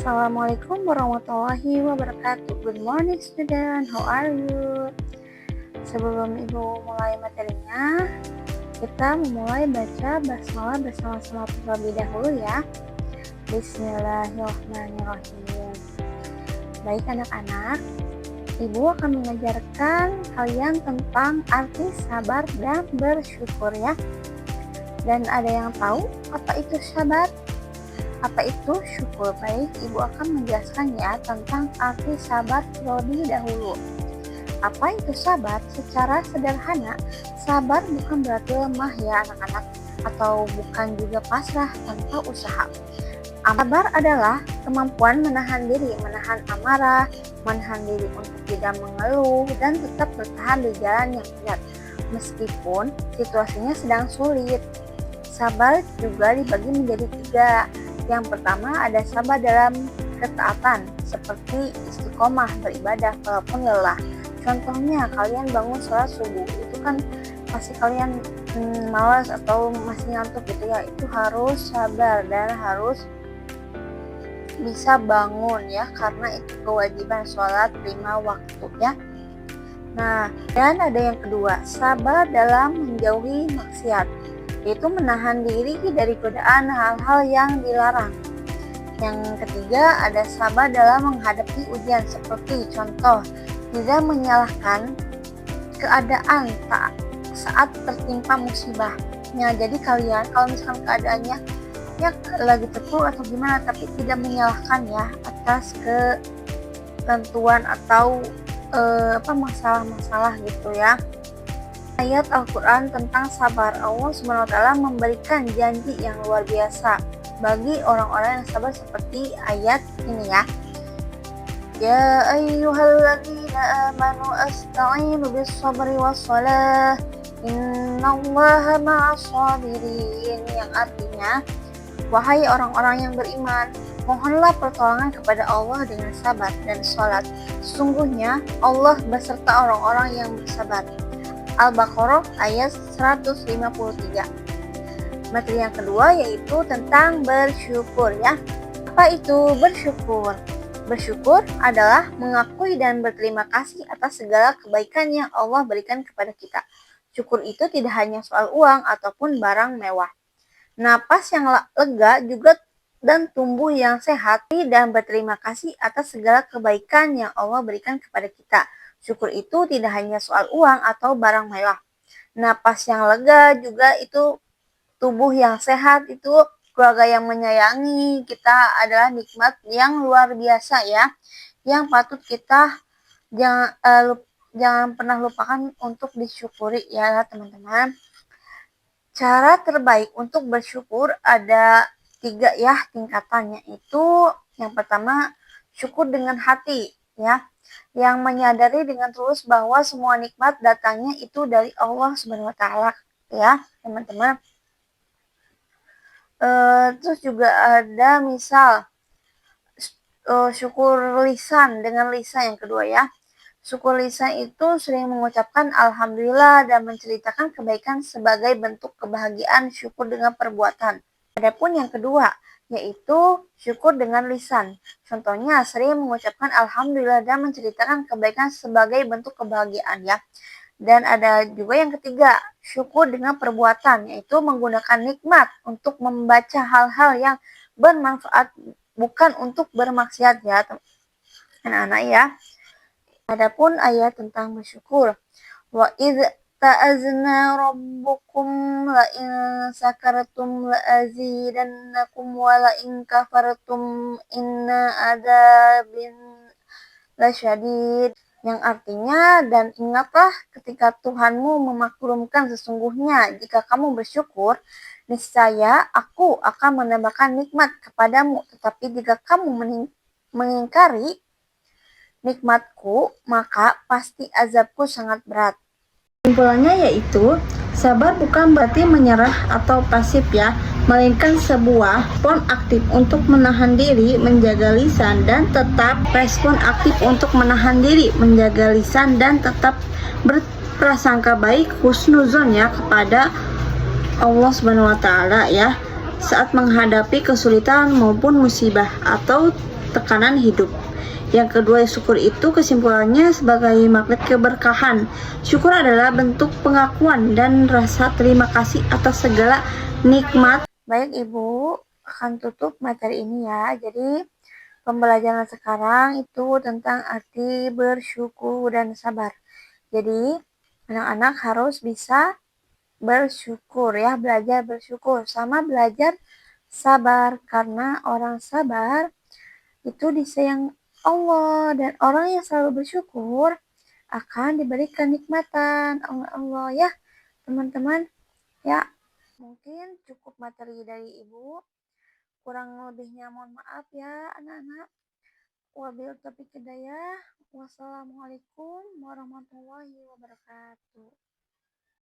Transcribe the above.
Assalamualaikum warahmatullahi wabarakatuh. Good morning student, how are you? Sebelum ibu mulai materinya, kita memulai baca basmalah bersama-sama terlebih dahulu ya. Bismillahirrahmanirrahim. Baik anak-anak, ibu akan mengajarkan kalian tentang arti sabar dan bersyukur ya. Dan ada yang tahu apa itu sabar? Apa itu syukur? Baik, ibu akan menjelaskan ya tentang arti sabar terlebih dahulu. Apa itu sabar? Secara sederhana, sabar bukan berarti lemah ya anak-anak, atau bukan juga pasrah tanpa usaha. Sabar adalah kemampuan menahan diri, menahan amarah, menahan diri untuk tidak mengeluh, dan tetap bertahan di jalan yang benar, meskipun situasinya sedang sulit. Sabar juga dibagi menjadi 3. Yang pertama ada sabar dalam ketaatan, seperti istiqomah beribadah walaupun lelah. Contohnya kalian bangun sholat subuh, itu kan pasti kalian malas atau masih ngantuk gitu ya. Itu harus sabar dan harus bisa bangun ya, karena itu kewajiban sholat 5 waktu ya. Nah, dan ada yang kedua, sabar dalam menjauhi maksiat, yaitu menahan diri dari godaan hal-hal yang dilarang. Yang ketiga ada sabar dalam menghadapi ujian, seperti contoh tidak menyalahkan keadaan saat tertimpa musibah. Ya, jadi kalian kalau misalkan keadaannya ya lagi terpuruk atau gimana, tapi tidak menyalahkan ya atas ketentuan atau masalah-masalah gitu ya. Ayat Al-Quran tentang sabar, Allah SWT memberikan janji yang luar biasa bagi orang-orang yang sabar, seperti ayat ini ya. Ya ayyuhalladzina amanu asta'inu bis-sabri was-salah innallaha ma'as-sabirin, yang artinya, wahai orang-orang yang beriman, mohonlah pertolongan kepada Allah dengan sabar dan sholat. Sesungguhnya Allah beserta orang-orang yang bersabar. Al-Baqarah ayat 153. Materi yang kedua yaitu tentang bersyukur ya. Apa itu bersyukur? Bersyukur adalah mengakui dan berterima kasih atas segala kebaikan yang Allah berikan kepada kita. Syukur itu tidak hanya soal uang ataupun barang mewah. Napas yang lega juga dan tumbuh yang sehat, dan berterima kasih atas segala kebaikan yang Allah berikan kepada kita. Syukur itu tidak hanya soal uang atau barang mewah. Napas yang lega juga itu tubuh yang sehat, itu keluarga yang menyayangi kita adalah nikmat yang luar biasa ya, yang patut kita jangan pernah lupakan untuk disyukuri ya teman-teman. Cara terbaik untuk bersyukur ada 3 ya tingkatannya. Itu yang pertama, syukur dengan hati ya, yang menyadari dengan tulus bahwa semua nikmat datangnya itu dari Allah Subhanahu wa taala ya, teman-teman. Terus juga ada misal syukur lisan dengan lisan yang kedua ya. Syukur lisan itu sering mengucapkan alhamdulillah dan menceritakan kebaikan sebagai bentuk kebahagiaan syukur dengan perbuatan. Adapun yang kedua yaitu syukur dengan lisan. Contohnya sering mengucapkan alhamdulillah dan menceritakan kebaikan sebagai bentuk kebahagiaan ya. Dan ada juga yang ketiga, syukur dengan perbuatan, yaitu menggunakan nikmat untuk membaca hal-hal yang bermanfaat, bukan untuk bermaksiat ya anak-anak ya. Adapun ayat tentang bersyukur, wa idz ta'azna rabbukum la in sakartum la azidannakum wa la in kafartum inna adzabin lasyadid, yang artinya, dan ingatlah ketika Tuhanmu memaklumkan, sesungguhnya jika kamu bersyukur niscaya aku akan menambahkan nikmat kepadamu, tetapi jika kamu mengingkari nikmatku maka pasti azabku sangat berat. Kesimpulannya yaitu sabar bukan berarti menyerah atau pasif ya, melainkan sebuah respon aktif untuk menahan diri, menjaga lisan dan tetap berprasangka baik, husnuzon ya kepada Allah Subhanahu wa taala ya, saat menghadapi kesulitan maupun musibah atau tekanan hidup. Yang kedua, syukur itu kesimpulannya sebagai magnet keberkahan. Syukur adalah bentuk pengakuan dan rasa terima kasih atas segala nikmat. Baik Ibu, akan tutup materi ini ya. Jadi pembelajaran sekarang itu tentang arti bersyukur dan sabar. Jadi anak-anak harus bisa bersyukur ya, belajar bersyukur sama belajar sabar, karena orang sabar itu disayang Allah, dan orang yang selalu bersyukur akan diberikan nikmatan oleh Allah ya teman-teman ya. Mungkin cukup materi dari Ibu, kurang lebihnya mohon maaf ya anak-anak. Wabil taufiq hidayah. Wassalamualaikum warahmatullahi wabarakatuh.